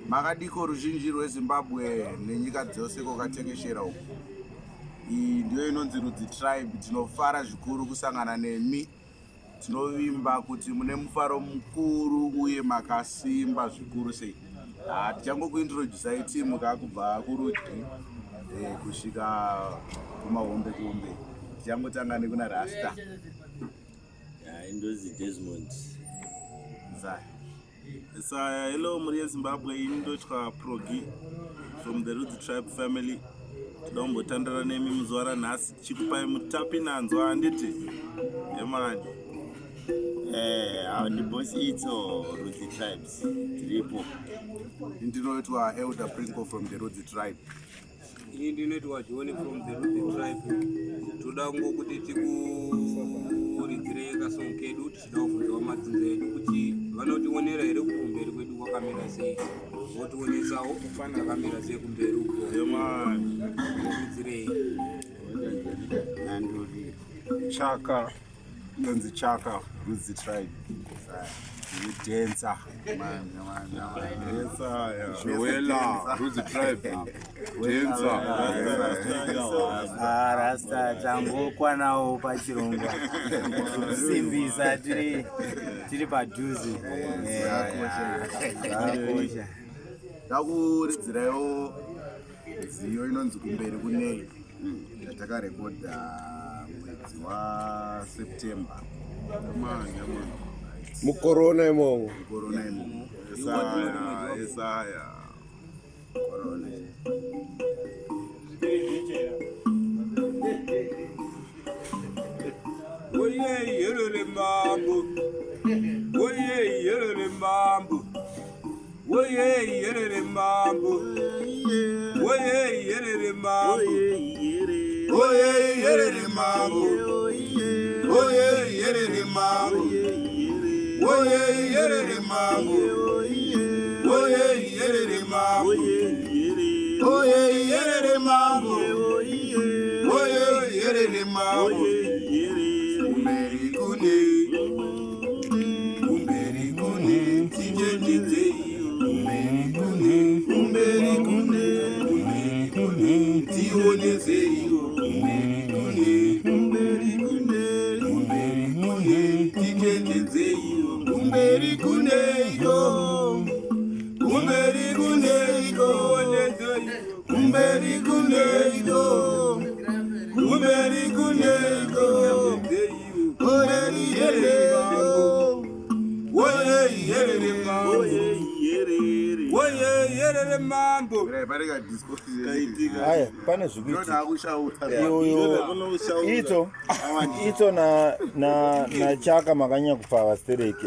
Makadiko ruzhinji rweZimbabwe nenyika dzose kwakatekeshera uku. Iyi ndiyo inonzi Rudzi Tribe. Tinofara zvikuru kusangana nemi. Tinovimba kuti mune mufaro mukuru uye makasimba zvikuru sei. Tichangokuintroducai timu kakubva kurudyi kusvika kumahombe kumbe. Tichangotanga nekuna Rasta. Indozi Desmond. So, hello, Maria Zimbabwe, indotwa Progi from the Rudzi Tribe family. Tidombotandara nemi muzwara nhasi chikupai mutapi nanzwa anditi. Yemani. The boss ito Rudzi Tribes. Tiripo. Ndinoitwa Elder Prinko from the Rudzi Tribe. Ndinoitwa Johnny from the Rudzi Tribe. Toda ngokuti tikuridzire kasong kedu tichida kuvhunza madzinza edu kuti vanotionera here kumberi kwedu kwakamira sei. Votionesawo kwakamira sei kumberi uko. Yemani. Kuridzirei. Nanduri. Chaka. Nonzi Chaka Rudzi Tribe. Dancer. Joella Rudzi Tribe. Dancer. Rasta tangokwanawo pachirongwa kusimbisa tiri padhuze. Zvakakosha. Ndakuridziraiwo ziyo inonzi kumberi kunei yatakarekodha mwedzi waSeptember. Mukorona imomo. Corona imomo. Isaya. Corona. Oye yelele mambo. Oye yelele mambo. Oye yelele mambo. Oye yelele mambo. Oye yelele mambo. Oye yelele mambo. Oye yelele mambo. Oye yelele mambo. Oye yelele mambo. Oye yelele mambo. Kumberi kune tijendize kumberi kune tioneze kumberi kune tijendize kumberi kune kumberi kune kumberi kune kumberi kune mambo. Haya, pane zvikuitika. Ito na Chaka makanya kupfava stereki.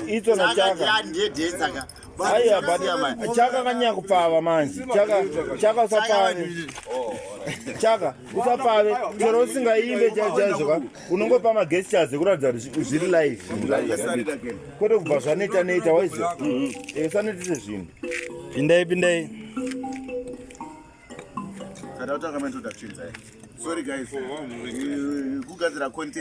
Ito na Chaka. Haya, Chaka kanya kupfava manzi. Chaka usapfave. Chaka usapfave. Chero usingaimbe jazvoka. Unongopa magestures ekuratidza kuti zviri live. Kwete kubva zvaneta waize. Sanetise zvinhu. Pindai. Sorry guys. Kugadzira content